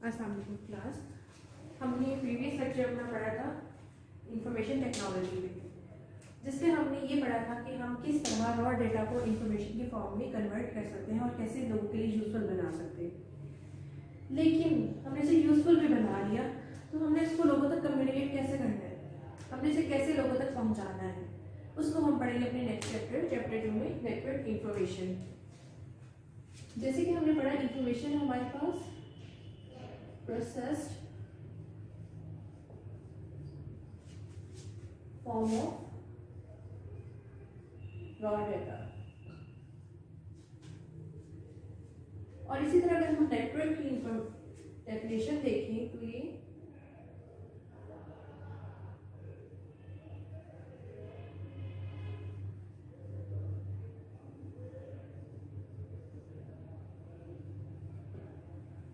अस्सलाम वालेकुम क्लास। हमने प्रीवियस लेक्चर अपना पढ़ा था इंफॉर्मेशन टेक्नोलॉजी में, जिसमें हमने ये पढ़ा था कि हम किस तरह रॉ डेटा को इंफॉर्मेशन के फॉर्म में कन्वर्ट कर सकते हैं और कैसे लोगों के लिए यूज़फुल बना सकते हैं। लेकिन हमने इसे यूज़फुल भी बना लिया, तो हमने इसको लोगों तक कम्युनिकेट कैसे करना है, हमने इसे कैसे लोगों तक पहुँचाना है, उसको हम पढ़ेंगे अपने नेक्स्ट चैप्टर 2 में, नेटवर्क इंफॉर्मेशन। जैसे कि हमने पढ़ा, इंफॉर्मेशन है हमारे पास processed form of raw data. और इसी तरह अगर हम नेटवर्क की डेफिनेशन देखें तो ये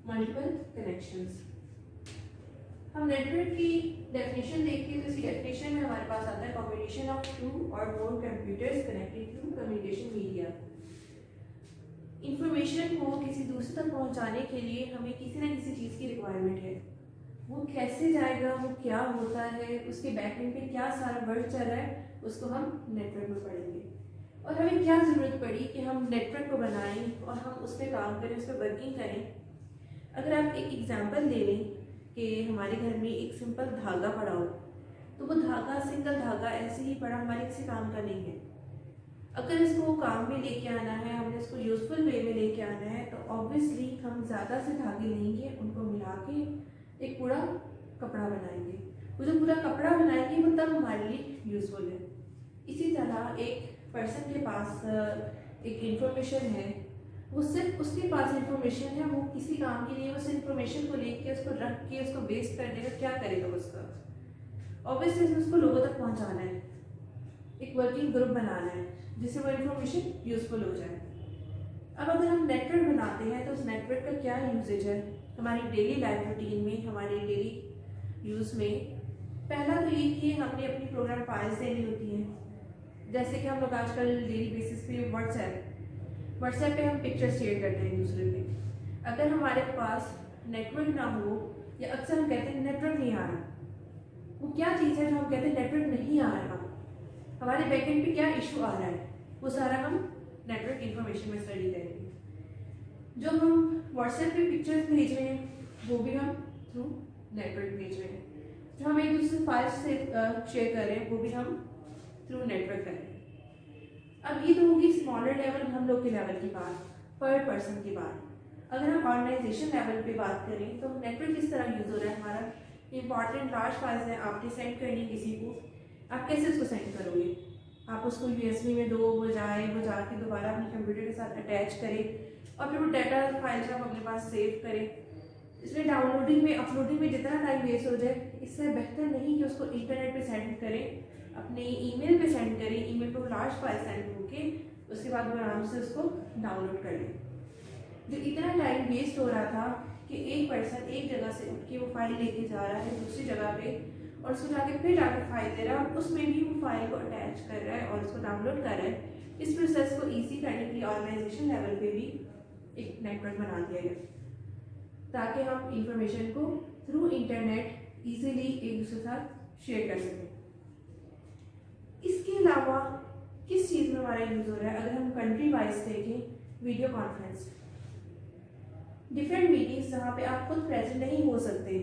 मल्टीपल कनेक्शंस। हम नेटवर्क की डेफिनेशन देखिए तो इसकी डेफिनेशन में हमारे पास आता है combination of two or more computers connected through communication media. Information को किसी दूसरे तक पहुंचाने के लिए हमें किसी न किसी चीज़ की रिक्वायरमेंट है। वो कैसे जाएगा, वो क्या होता है, उसके बैकएंड पे क्या सारा वर्क चल रहा है, उसको हम नेटवर्क में पढ़ेंगे। और हमें क्या ज़रूरत पड़ी कि हम नेटवर्क को बनाएं और हम उस पर काम करें, उस पर वर्किंग करें। अगर आप एक एग्जांपल ले लें कि हमारे घर में एक सिंपल धागा पड़ा हो, तो वो धागा, सिंगल धागा ऐसे ही पड़ा हमारे किसी काम का नहीं है। अगर इसको काम में लेके आना है, हमने इसको यूजफुल वे में लेके आना है, तो ऑब्वियसली हम ज़्यादा से धागे लेंगे, उनको मिला के एक पूरा कपड़ा बनाएंगे। वो जो पूरा कपड़ा बनाएंगे वो तब हमारे लिए यूजफुल है। इसी तरह एक पर्सन के पास एक इंफॉर्मेशन है, वो सिर्फ उसके पास इंफॉर्मेशन है, वो किसी काम के लिए उस इंफॉर्मेशन को लेके उसको रख के उसको वेस्ट कर देगा, क्या करेगा उसका? ऑब्वियसली उसको लोगों तक पहुंचाना है, एक वर्किंग ग्रुप बनाना है जिससे वो इंफॉर्मेशन यूजफुल हो जाए। अब अगर हम नेटवर्क बनाते हैं तो उस नेटवर्क का क्या यूजेज है हमारी डेली लाइफ रूटीन में, हमारे डेली यूज़ में? पहला तो ये कि हमने अपनी प्रोग्राम फाइल्स देनी होती हैं। जैसे कि हम लोग आजकल डेली बेसिस पे व्हाट्सएप पे हम पिक्चर शेयर करते हैं एक दूसरे पे। अगर हमारे पास नेटवर्क ना हो, या अक्सर हम कहते हैं नेटवर्क नहीं आ रहा, वो क्या चीज़ है जो हम कहते हैं नेटवर्क नहीं आ रहा, हमारे बैकएंड पे क्या इशू आ रहा है, वो सारा हम नेटवर्क इंफॉर्मेशन में स्टडी करेंगे। जो हम व्हाट्सएप पे पिक्चर्स भेज रहे हैं वो भी हम थ्रू नेटवर्क भेज रहे हैं। जो हम एक दूसरे फाइल्स से शेयर कर रहे हैं वो भी हम थ्रू नेटवर्क करें। अब ये तो होगी स्मॉलर लेवल, हम लोग के लेवल की बात, पर पर्सन की बात। अगर हम ऑर्गेनाइजेशन लेवल पे बात करें तो नेटवर्क किस तरह यूज़ हो रहा है हमारा? इंपॉर्टेंट लार्ज फाइल्स हैं, आपने सेंड करनी किसी को, आप कैसे उसको सेंड करोगे? आप उसको USB में दो, वो जाके दोबारा अपने कंप्यूटर के साथ अटैच करें और फिर वो डाटा फाइल जो आप अपने पास सेव करें। इसमें डाउनलोडिंग में, अपलोडिंग में जितना टाइम वेस्ट हो जाए, इससे बेहतर नहीं कि उसको इंटरनेट पे सेंड करें, अपने ईमेल पे सेंड करें, ईमेल पे लार्ज फाइल सेंड होके उसके बाद वो आराम से उसको डाउनलोड कर लें। जो इतना टाइम वेस्ट हो रहा था कि एक पर्सन एक जगह से उठ के वो फाइल लेके जा रहा है दूसरी जगह पे और उसको फिर जाके फाइल दे रहा है और उसमें भी वो फाइल को अटैच कर रहा है और उसको डाउनलोड कर रहा है। इस प्रोसेस को ईजी करने के लिए ऑर्गेनाइजेशन लेवल पे भी एक नेटवर्क बना दिया गया ताकि हम इंफॉर्मेशन को थ्रू इंटरनेट ईजिली एक दूसरे के साथ शेयर कर सकें। इसके अलावा किस चीज़ में हमारा यूज़ हो रहा है? अगर हम कंट्री वाइज देखें, वीडियो कॉन्फ्रेंस, डिफरेंट मीटिंग्स जहाँ पे आप खुद प्रेजेंट नहीं हो सकते,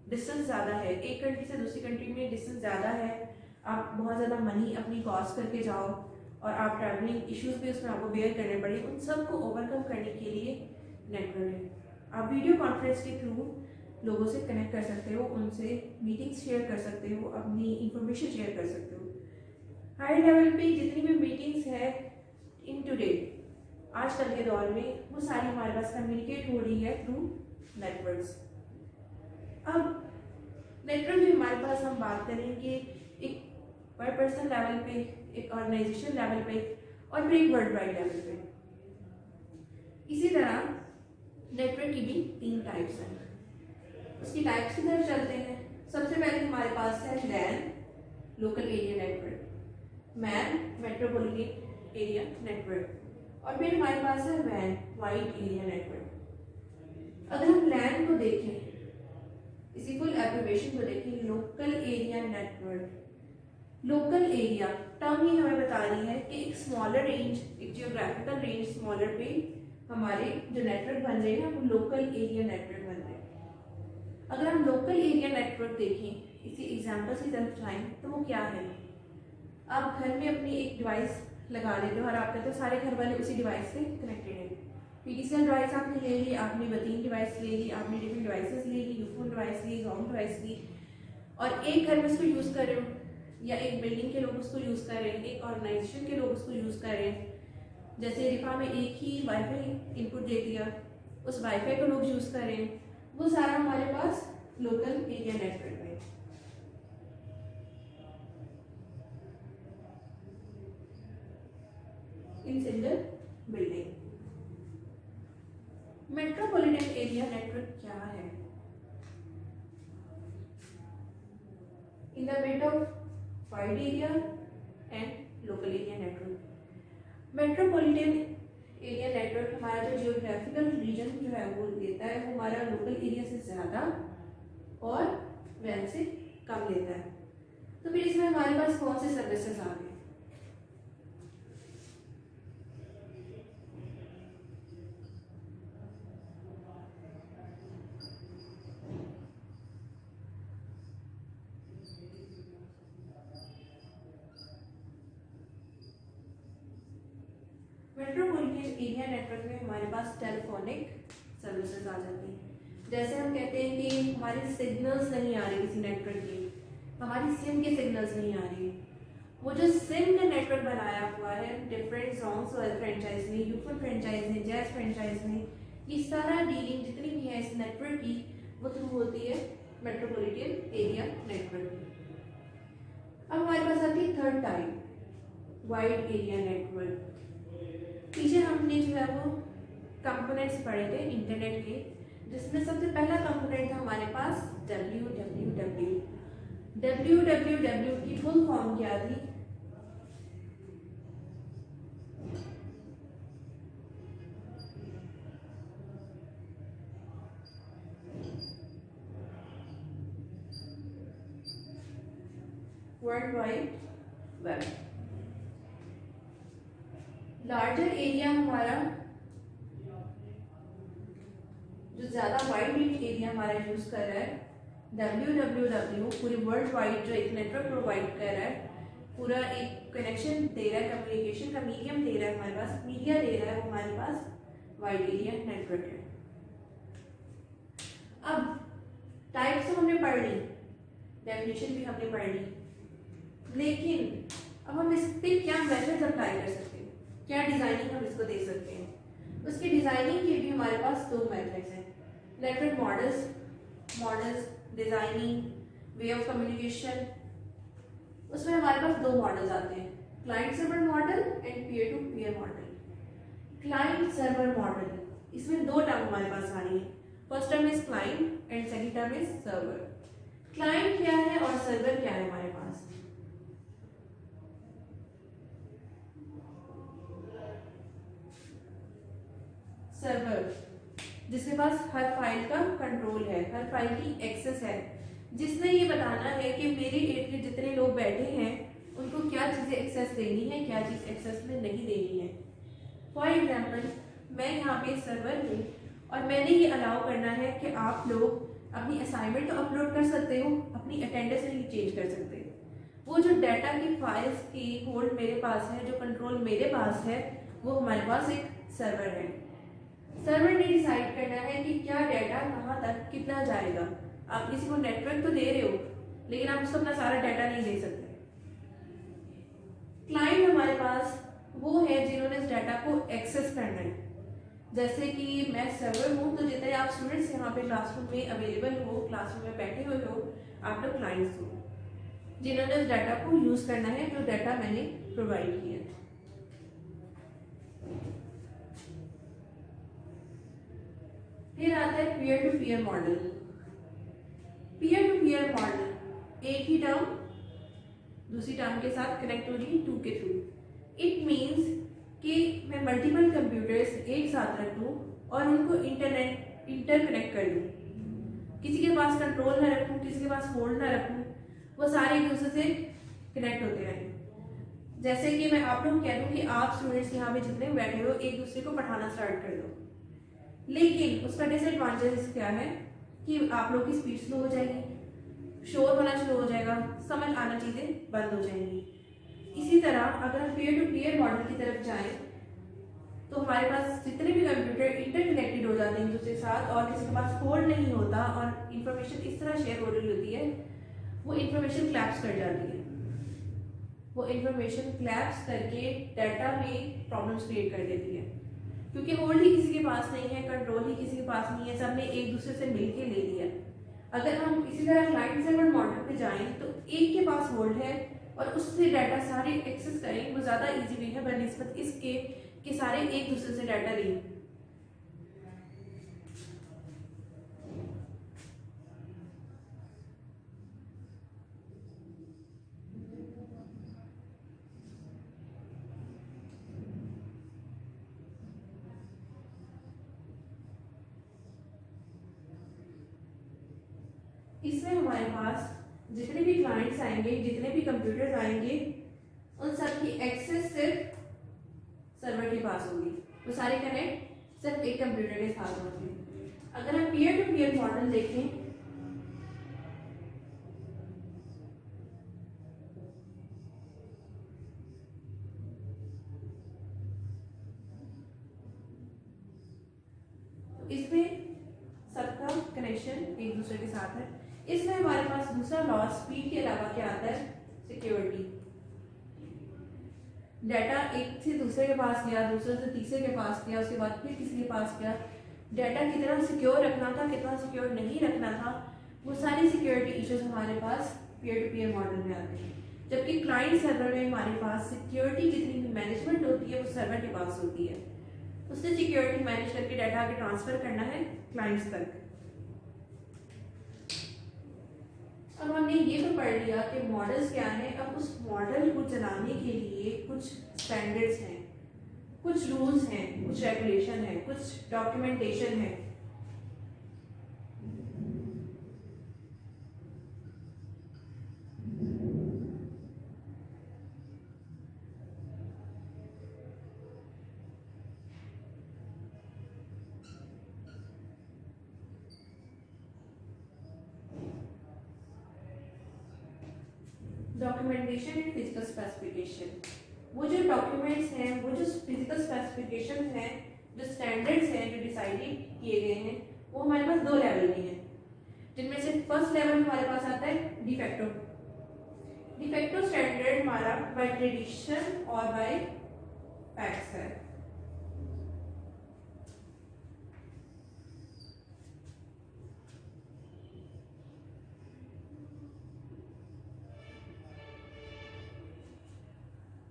डिस्टेंस ज़्यादा है, एक कंट्री से दूसरी कंट्री में डिस्टेंस ज़्यादा है, आप बहुत ज़्यादा मनी अपनी कॉस्ट करके जाओ और आप ट्रैवलिंग इश्यूज भी उसमें आपको बेयर करने पड़े, उन सब को ओवरकम करने के लिए नेटवर्क है। आप वीडियो कॉन्फ्रेंस के थ्रू लोगों से कनेक्ट कर सकते हो, उनसे मीटिंग्स शेयर कर सकते हो, अपनी इंफॉर्मेशन शेयर कर सकते हो। हाई लेवल पे जितनी भी मीटिंग्स है इन टुडे, आजकल के दौर में, वो सारी हमारे पास कम्युनिकेट हो रही है थ्रू नेटवर्क्स। अब नेटवर्क में हमारे पास हम बात करेंगे एक पर पर्सन लेवल पे, एक ऑर्गेनाइजेशन लेवल पे और फिर एक वर्ल्ड वाइड लेवल पे। इसी तरह नेटवर्क की भी 3 टाइप्स हैं। उसकी टाइप्स की तरफ चलते हैं। सबसे पहले हमारे पास है LAN, local area network, MAN, metropolitan area network, और फिर हमारे पास है WAN, वाइड एरिया नेटवर्क। अगर हम लैन को देखें, इसी फुल एब्रिविएशन को देखें, local area network. Local area term ही हमें बता रही है कि एक स्मॉलर रेंज, एक जियोग्राफिकल रेंज स्मॉलर पे हमारे जो नेटवर्क बन रहे हैं वो लोकल एरिया नेटवर्क बन रहे हैं। अगर हम लोकल एरिया नेटवर्क देखें, इसी एग्जांपल की तरफ जाएं, तो वो क्या है? आप घर में अपनी एक डिवाइस लगा लेते हो और आप कहते हो सारे घर वाले उसी डिवाइस से कनेक्टेड है। पीटीसीएल डिवाइस आपने ले ली, आपने बतीन डिवाइस ले ली, आपने डिफरेंट डिवाइसेस ले ली, यूफोन डिवाइस ली, जॉम डिवाइस ली, और एक घर में उसको यूज़ कर रहे हो, या एक बिल्डिंग के लोग उसको यूज़ कर रहे हैं, एक ऑर्गेनाइजेशन के लोग उसको यूज़ कर रहे हैं। जैसे रिफा में एक ही वाईफाई इनपुट दे दिया, उस वाईफाई को लोग यूज़ कर रहे हैं, वो सारा हमारे पास लोकल एरिया नेटवर्क है। In single building. Metropolitan area network क्या है? In the mid of wide area and local area network. Metropolitan area network हमारा जो जियोग्राफिकल रीजन जो है वो लेता है, वो हमारा लोकल एरिया से ज़्यादा और वैन से कम लेता है। तो फिर इसमें हमारे पास कौन से सर्विसेज आ गए? मेट्रोपॉलिटन एरिया नेटवर्क में हमारे पास टेलीफोनिक सर्विसेज आ जाती हैं। जैसे हम कहते हैं कि हमारे सिग्नल्स नहीं आ रहे किसी नेटवर्क के, हमारी सिम के सिग्नल्स नहीं आ रही, वो जो सिम का नेटवर्क बनाया हुआ है डिफरेंट सॉन्ग्स और फ्रेंचाइज ने, यूफोन फ्रेंचाइज ने, जैज फ्रेंचाइज ने, ये सारा डीलिंग जितनी भी है इस नेटवर्क की वो थ्रू होती है मेट्रोपॉलिटन एरिया नेटवर्क। अब हमारे पास आती है third type, wide area network. पीछे हमने जो है वो कंपोनेंट्स पढ़े थे इंटरनेट के, जिसमें सबसे पहला कंपोनेंट था हमारे पास www। www की फुल फॉर्म क्या थी? World wide web. Larger area हमारा जो ज़्यादा वाइड एरिया हमारा यूज़ कर रहा है, www पूरी वर्ल्ड वाइड जो एक नेटवर्क प्रोवाइड कर रहा है, पूरा एक कनेक्शन दे रहा है, कम्युनिकेशन का मीडियम दे रहा है हमारे पास, मीडिया दे रहा है, वो हमारे पास वाइड एरिया नेटवर्क है। अब टाइप्स तो हमने पढ़ ली, डेफिनेशन भी हमने पढ़ ली, लेकिन अब हम इस पर क्या मेथड्स अप्लाई कर सकते हैं, क्या डिज़ाइनिंग हम इसको दे सकते हैं? उसकी डिज़ाइनिंग के भी हमारे पास दो मेथड्स हैं, network models, designing, way of communication. उसमें हमारे पास दो मॉडल्स आते हैं, client server model and peer to peer model. Client server model, इसमें दो टर्म हमारे पास आ रही है, first term is client and second term is server. Client क्या है और सर्वर क्या है हमारे पास? सर्वर जिसके पास हर फाइल का कंट्रोल है, हर फाइल की एक्सेस है, जिसने ये बताना है कि मेरे इर्द गिर्द जितने लोग बैठे हैं उनको क्या चीज़ें एक्सेस देनी है, क्या चीज़ एक्सेस में नहीं देनी है। फॉर एग्जाम्पल मैं यहाँ पे सर्वर हूँ और मैंने ये अलाउ करना है कि आप लोग अपनी असाइनमेंट तो अपलोड कर सकते हो, अपनी अटेंडेंस नहीं चेंज कर सकते। वो जो डाटा की फाइल्स की होल्ड मेरे पास है, जो कंट्रोल मेरे पास है, वो हमारे पास एक सर्वर है। सर्वर ने डिसाइड करना है कि क्या डाटा कहाँ तक कितना जाएगा। आप किसी को नेटवर्क तो दे रहे हो, लेकिन आप उसको अपना सारा डाटा नहीं दे सकते। क्लाइंट हमारे पास वो है जिन्होंने इस डाटा को एक्सेस करना है। जैसे कि मैं सर्वर हूँ, तो जितने आप स्टूडेंट्स यहाँ पे क्लासरूम में अवेलेबल हो, क्लासरूम में बैठे हुए हो, आप लोग क्लाइंट्स हो जिन्होंने उस डाटा को यूज़ करना है, जो डाटा मैंने प्रोवाइड किया। फिर आता है peer to peer model. Peer to peer model एक ही टर्म दूसरी टर्म के साथ कनेक्ट हो रही है टू के थ्रू। इट मीन्स कि मैं मल्टीपल कंप्यूटर्स एक साथ रख दूँ और उनको इंटरनेट इंटरकनेक्ट कर दूँ, किसी के पास कंट्रोल ना रखूँ, किसी के पास होल्ड ना रखूँ, वो सारे एक दूसरे से कनेक्ट होते रहें। जैसे कि मैं आप लोग कह दूँ कि आप स्टूडेंट्स यहाँ पे जितने बैठे हो एक दूसरे को पढ़ाना स्टार्ट कर दो, लेकिन उसका डिसएडवांटेज क्या है कि आप लोग की स्पीड स्लो हो जाएगी, शोर होना शुरू हो जाएगा, समझ आना चीज़ें बंद हो जाएंगी। इसी तरह अगर हम पीयर टू पीयर मॉडल की तरफ जाएं तो हमारे पास जितने भी कंप्यूटर इंटरकनेक्टेड हो जाते हैं एक दूसरे के साथ और किसी के पास होल्ड नहीं होता और इन्फॉर्मेशन इस तरह शेयर हो रही होती है, वो इन्फॉर्मेशन क्लैप्स कर जाती है। वो इन्फॉर्मेशन क्लैप्स करके डाटा में प्रॉब्लम्स क्रिएट कर देती है, क्योंकि होल्ड ही किसी के पास नहीं है, कंट्रोल ही किसी के पास नहीं है, सबने एक दूसरे से मिलके ले लिया। अगर हम इसी तरह क्लाइंट सर्वर मॉडल पे जाएं तो एक के पास होल्ड है और उससे डाटा सारे एक्सेस करें, वो ज़्यादा इजी भी है बनिस्बत इसके कि सारे एक दूसरे से डाटा लें। इसमें हमारे पास जितने भी क्लाइंट्स आएंगे, जितने भी कंप्यूटर्स आएंगे, उन सब की एक्सेस सिर्फ सर्वर के पास होगी, वो सारे कनेक्ट सिर्फ एक कंप्यूटर के साथ होंगे। अगर हम पीयर टू पीयर मॉडल देखें तो इसमें सबका कनेक्शन एक दूसरे के साथ है। इसमें हमारे पास दूसरा लॉस स्पीड के अलावा क्या आता है, सिक्योरिटी। डाटा एक से दूसरे के पास गया, दूसरे से तीसरे के पास गया, उसके बाद फिर किसी के पास गया, डाटा कितना सिक्योर रखना था, कितना सिक्योर नहीं रखना था, वो सारी सिक्योरिटी इश्यूज हमारे पास पीयर टू पीयर मॉडल में आते हैं। जबकि क्लाइंट सर्वर में हमारे पास सिक्योरिटी जितनी भी मैनेजमेंट होती है वो सर्वर के पास होती है, उससे सिक्योरिटी मैनेज करके डाटा आगे ट्रांसफर करना है क्लाइंट्स तक। अब हमने ये तो पढ़ लिया कि मॉडल्स क्या हैं। अब उस मॉडल को चलाने के लिए कुछ स्टैंडर्ड्स हैं, कुछ रूल्स हैं, कुछ रेगुलेशन है, कुछ डॉक्यूमेंटेशन है। डॉक्यूमेंटेशन एंड फिजिकल स्पेसिफिकेशन, वो जो डॉक्यूमेंट्स हैं, वो जो फिजिकल स्पेसिफिकेशन हैं, जो स्टैंडर्ड्स हैं जो डिसाइडेड किए गए हैं, वो हमारे पास दो लेवल में हैं, जिनमें से फर्स्ट लेवल हमारे पास आता है डिफेक्टो। डिफेक्टो स्टैंडर्ड हमारा बाय ट्रेडिशन और बाय फैक्ट्स है।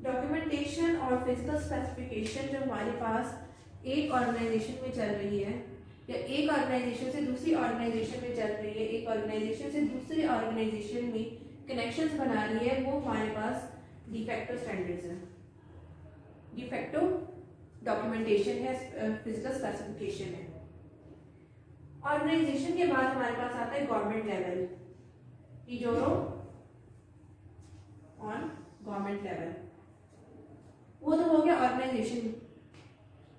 डॉक्यूमेंटेशन और फिजिकल स्पेसिफिकेशन जो हमारे पास एक ऑर्गेनाइजेशन में चल रही है या एक ऑर्गेनाइजेशन से दूसरी ऑर्गेनाइजेशन में चल रही है, एक ऑर्गेनाइजेशन से दूसरी ऑर्गेनाइजेशन में कनेक्शंस बना रही है, वो हमारे पास डिफेक्टो स्टैंडर्ड्स है। डिफेक्टो डॉक्यूमेंटेशन है, फिजिकल स्पेसिफिकेशन है। ऑर्गेनाइजेशन के बाद हमारे पास आता है government level, de jure on government level. वो तो हो गया ऑर्गेनाइजेशन।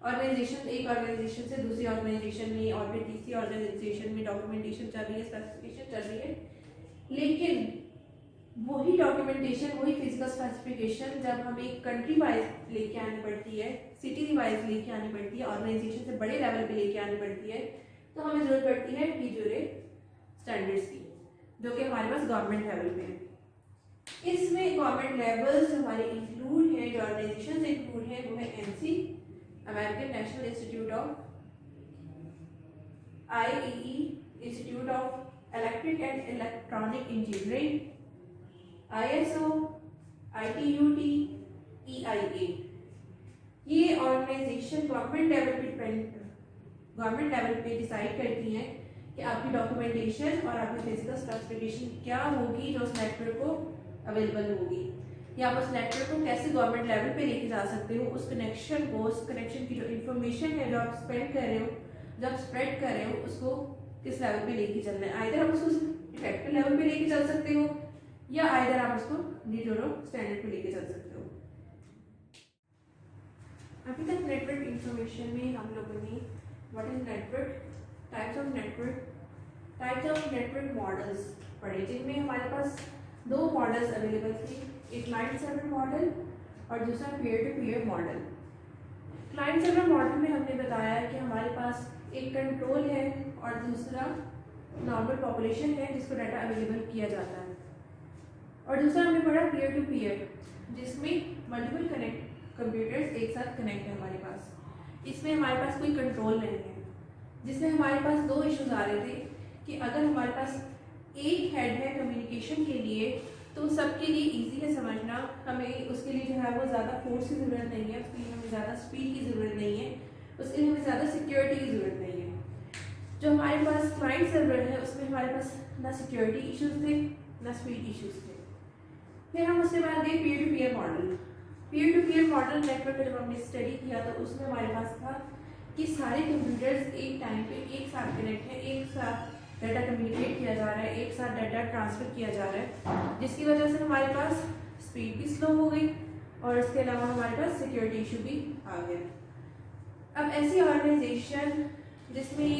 ऑर्गेनाइजेशन एक ऑर्गेनाइजेशन से दूसरी ऑर्गेनाइजेशन में और फिर तीसरी ऑर्गेनाइजेशन में डॉक्यूमेंटेशन चल रही है, स्पेसिफिकेशन चल रही है। लेकिन वही डॉक्यूमेंटेशन, वही फिजिकल स्पेसिफिकेशन जब हमें कंट्री वाइज लेके आनी पड़ती है, सिटी वाइज लेके आनी पड़ती है, ऑर्गेनाइजेशन से बड़े लेवल पे लेके आनी पड़ती है, तो हमें जरूरत पड़ती है टीजोरे स्टैंडर्ड्स की, जो कि हमारे पास गवर्नमेंट लेवल में है। इसमें गवर्नमेंट लेवल्स हमारे इंक्लूड हैं, जो ऑर्गेनाइजेशन से इंक्लूड है वो है ANSI, American National Institute of, IEEE, Institute of electric and electronic engineering, ISO, ITUT, EIA. ये ऑर्गेनाइजेशन गवर्नमेंट लेवल पे डिसाइड करती हैं कि आपकी डॉक्यूमेंटेशन और आपकी फिजिकल स्पेसिफिकेशन क्या होगी जो उस नेटवर्क को अवेलेबल होगी, या आप उस नेटवर्क को कैसे गवर्नमेंट लेवल पे लेके जा सकते हो, उस कनेक्शन को, उस कनेक्शन की जो इन्फॉर्मेशन है जो आप स्पेंड कर रहे हो, जब स्प्रेड कर रहे हो उसको किस लेवल पे लेके चलना है। आइदर आप उसको इफेक्टिव लेवल पे लेके चल सकते हो या आइदर आप उसको नीडोरो स्टैंडर्ड पे लेके चल सकते हो। अभी तक नेटवर्क इंफॉर्मेशन में हम लोगों ने what is network, types of network models पढ़े, जिनमें हमारे पास दो मॉडल्स अवेलेबल थे, एक क्लाइंट सर्वर मॉडल और दूसरा peer to peer model. Client server model में हमने बताया कि हमारे पास एक कंट्रोल है और दूसरा नॉर्मल पॉपुलेशन है जिसको डाटा अवेलेबल किया जाता है। और दूसरा हमने पढ़ा पीयर टू पीयर, जिसमें मल्टीपल कंप्यूटर्स एक साथ कनेक्ट है हमारे पास। इसमें हमारे पास कोई कंट्रोल नहीं है, जिसमें हमारे पास दो इश्यूज आ रहे थे कि अगर हमारे पास एक हेड है कम्युनिकेशन के लिए तो सबके लिए इजी है समझना, हमें उसके लिए जो है वो ज़्यादा फोर्स की ज़रूरत नहीं है, उसके लिए हमें ज़्यादा स्पीड की ज़रूरत नहीं है, उसके लिए हमें ज़्यादा सिक्योरिटी की ज़रूरत नहीं है। जो हमारे पास क्लाइंट सर्वर है उसमें हमारे पास ना सिक्योरिटी इश्यूज थे ना स्पीड इश्यूज थे। फिर हम उसके बाद गए peer to peer model. Peer to peer model network जब हमने स्टडी किया तो उसमें हमारे पास था कि सारे कंप्यूटर्स एक टाइम पे एक साथ कनेक्ट है, एक साथ डाटा कम्युनिकेट किया जा रहा है, एक साथ डाटा ट्रांसफर किया जा रहा है, जिसकी वजह से हमारे पास स्पीड भी स्लो हो गई और इसके अलावा हमारे पास सिक्योरिटी इशू भी आ गया। अब ऐसी ऑर्गेनाइजेशन जिसमें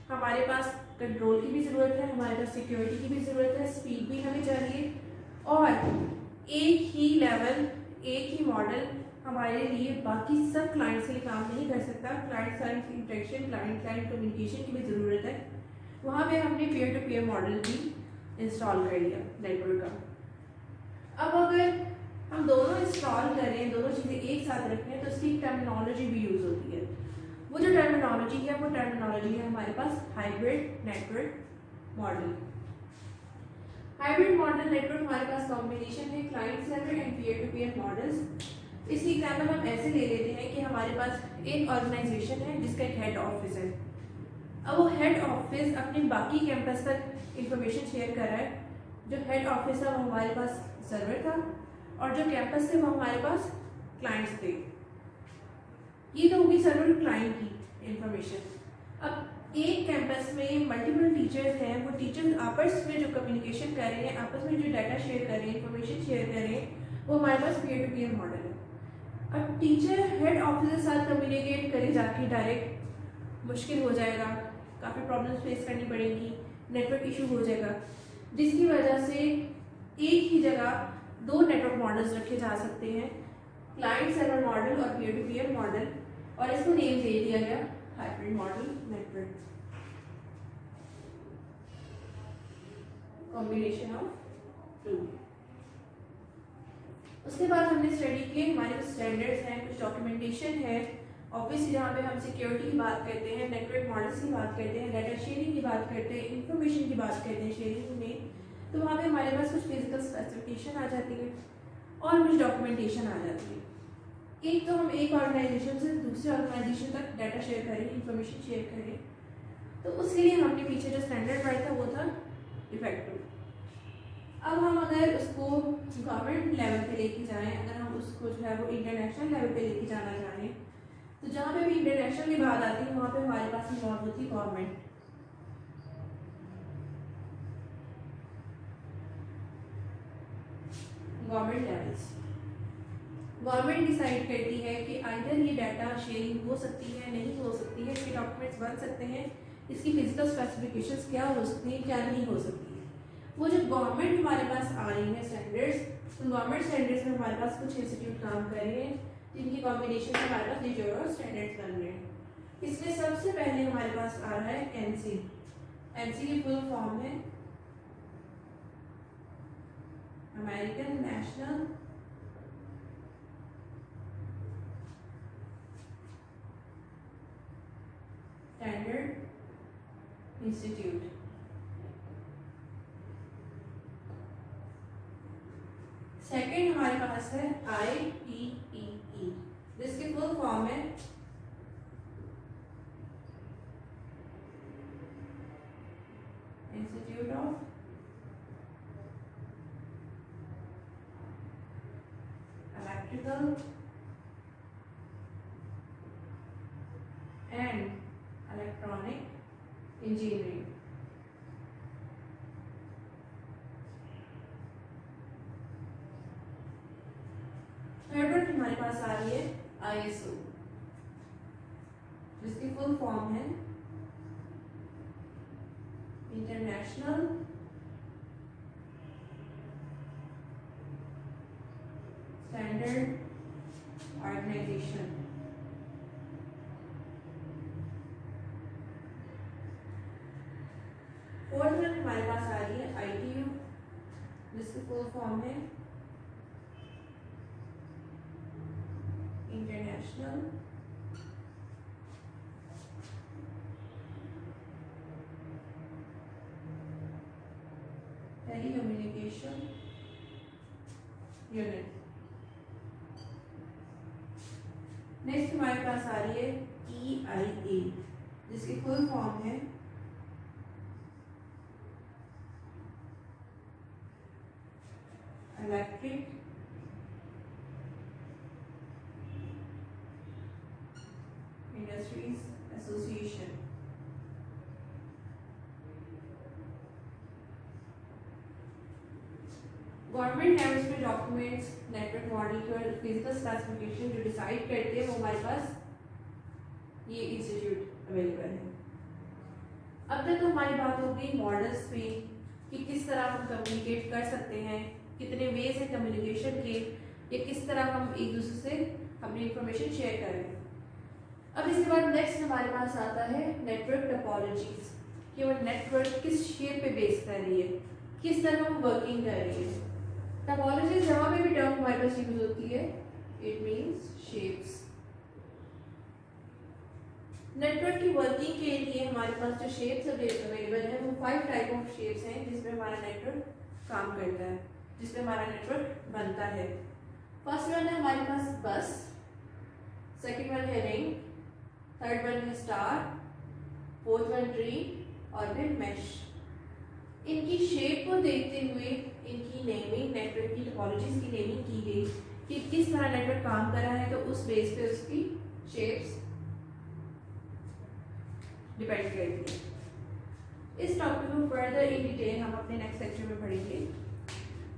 हमारे पास कंट्रोल की भी ज़रूरत है, हमारे पास सिक्योरिटी की भी ज़रूरत है, स्पीड भी हमें चाहिए और एक ही लेवल एक ही मॉडल हमारे लिए बाकी सब क्लाइंट से काम नहीं कर सकता। Client client interaction, client client communication की भी ज़रूरत है। वहाँ पे हमने पीयर टू पीयर मॉडल भी इंस्टॉल कर लिया नेटवर्क का। अब अगर हम दोनों इंस्टॉल करें, दोनों चीज़ें एक साथ रखें तो उसकी टर्मिनोलॉजी भी यूज़ होती है। वो जो टर्मिनोलॉजी है वो टर्मिनोलॉजी है हमारे पास hybrid network model. Hybrid model network हमारे पास कॉम्बिनेशन है client server and peer to peer models. इसकी एग्जाम्पल हम ऐसे ले लेते हैं कि हमारे पास एक ऑर्गेनाइजेशन है जिसका एक हेड ऑफिस है। अब वो हेड ऑफिस अपने बाकी कैंपस तक इंफॉर्मेशन शेयर कर रहा है। जो हेड ऑफिस था वो हमारे पास सर्वर था और जो कैंपस थे वो हमारे पास क्लाइंट्स थे। ये तो होगी सर्वर क्लाइंट की इंफॉर्मेशन। अब एक कैंपस में मल्टीपल टीचर्स हैं, वो टीचर्स आपस में जो कम्युनिकेशन कर रहे हैं, आपस में जो डाटा शेयर कर रहे हैं, इंफॉर्मेशन शेयर कर रहे हैं, वो हमारे पास पीयर टू पीयर मॉडल है। अब टीचर हेड ऑफिस के साथ कम्युनिकेट करे जाके डायरेक्ट मुश्किल हो जाएगा, काफ़ी प्रॉब्लम्स फेस करनी पड़ेगी, नेटवर्क इशू हो जाएगा, जिसकी वजह से एक ही जगह दो नेटवर्क मॉडल्स रखे जा सकते हैं, क्लाइंट सर्वर मॉडल और पीयर टू पीयर मॉडल, और इसको नेम दे दिया गया hybrid model network, combination of two. उसके बाद हमने स्टडी किए हमारे कुछ स्टैंडर्ड्स हैं, कुछ डॉक्यूमेंटेशन है। ऑब्वियसली जहाँ पे हम सिक्योरिटी की बात करते हैं, नेटवर्क मॉडल्स की बात करते हैं, डाटा शेयरिंग की बात करते हैं, इंफॉर्मेशन की बात करते हैं शेयरिंग में, तो वहाँ पे हमारे पास कुछ फिजिकल स्पेसिफिकेशन आ जाती है और कुछ डॉक्यूमेंटेशन आ जाती है। एक तो हम एक ऑर्गेनाइजेशन से दूसरे ऑर्गेनाइजेशन तक डाटा शेयर करें, इंफॉर्मेशन शेयर करें, तो उसके लिए हमने पीछे जो स्टैंडर्ड पढ़ा था वो था इफेक्टिव। अब हम अगर उसको गवर्नमेंट लेवल पे लेके जाएं, अगर हम उसको जो है वो इंटरनेशनल लेवल पे लेके जाना चाहें, तो जहाँ पे भी इंटरनेशनल की बात आती है वहाँ पे हमारे पास इन्वॉल्व होती है government. Government levels, government decide करती है कि आइदर ये डाटा शेयरिंग हो सकती है, नहीं हो सकती है, इसके डॉक्यूमेंट्स बन सकते हैं, इसकी फिजिकल स्पेसिफिकेशंस क्या हो सकती हैं, क्या नहीं हो सकती है। वो जो गवर्नमेंट हमारे पास आ रही है स्टैंडर्ड्स, उन गवर्नमेंट स्टैंडर्ड्स में हमारे पास कुछ इंस्टीट्यूट काम कर रहे हैं जिनकी कॉम्बिनेशन से हमारे पास यूरो स्टैंडर्ड्स बन रहे हैं। इसमें सबसे पहले हमारे पास आ रहा है एनसी। एनसी की फुल फॉर्म है American National Standard Institute. Second हमारे पास है IEEE, जिसकी फुल फॉर्म है इंस्टीट्यूट ऑफ इलेक्ट्रिकल एंड पास आ रही है ISO, जिसकी फुल फॉर्म है International Standard Organization. Fourth one हमारे पास आ रही है ITU, जिसकी फुल फॉर्म है इंटरनेशनल टेलीकम्युनिकेशन यूनिट। नेक्स्ट हमारे पास आ रही है EIA, जिसकी फुल फॉर्म है इलेक्ट्रिक इंडस्ट्रीज एसोसिएशन। गवर्नमेंट है उसमें डॉक्यूमेंट्स, नेटवर्क मॉडल की और फिजिकल क्लासिफिकेशन जो डिसाइड करते हैं वो हमारे पास ये इंस्टीट्यूट अवेलेबल है। अब तक तो हमारी बात हो गई मॉडल्स पे कि किस तरह हम कम्युनिकेट कर सकते हैं, कितने वेज हैं कम्युनिकेशन के, या किस तरह हम एक दूसरे से अपनी इंफॉर्मेशन शेयर करें। अब इसके बाद नेक्स्ट हमारे पास आता है नेटवर्क टोपोलॉजीज, कि वो नेटवर्क किस शेप पे बेस कर रही है, किस तरह हम वर्किंग कर रही है। टोपोलॉजीज जहाँ पे भी टर्म हमारे पास यूज होती है, इट मीन्स शेप्स। नेटवर्क की वर्किंग के लिए हमारे पास जो शेप्स अवेलेबल है वो 5 टाइप ऑफ शेप्स हैं जिसमें हमारा नेटवर्क काम करता है, जिसमें हमारा नेटवर्क बनता है। फर्स्ट वन है हमारे पास बस, सेकंड वन है रिंग, थर्ड वन है स्टार, फोर्थ वन ट्री और फिर मैश। इनकी शेप को देखते हुए इनकी नेमिंग, नेटवर्क की टोपोलॉजीज की नेमिंग की गई कि किस तरह नेटवर्क काम कर रहा है, तो उस बेस पे उसकी शेप्स डिपेंड करती है। इस टॉपिक को फर्दर इन डिटेल हम अपने नेक्स्ट लेक्चर में पढ़ेंगे।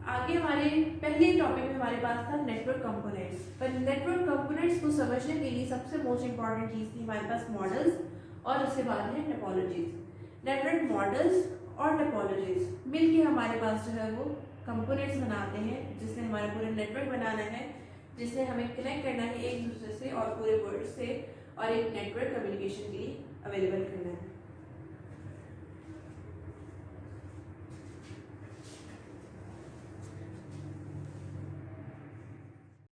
आगे हमारे पहले टॉपिक में हमारे पास था नेटवर्क कंपोनेंट्स, पर नेटवर्क कंपोनेंट्स को समझने के लिए सबसे मोस्ट इंपॉर्टेंट चीज़ थी हमारे पास मॉडल्स और उसके बाद है टोपोलॉजीज। नेटवर्क मॉडल्स और टोपोलॉजीज मिलके हमारे पास जो है वो कंपोनेंट्स बनाते हैं, जिससे हमारा पूरा नेटवर्क बनाना है, जिससे हमें कनेक्ट करना है एक दूसरे से और पूरे वर्ल्ड से, और एक नेटवर्क कम्युनिकेशन के लिए अवेलेबल करना है।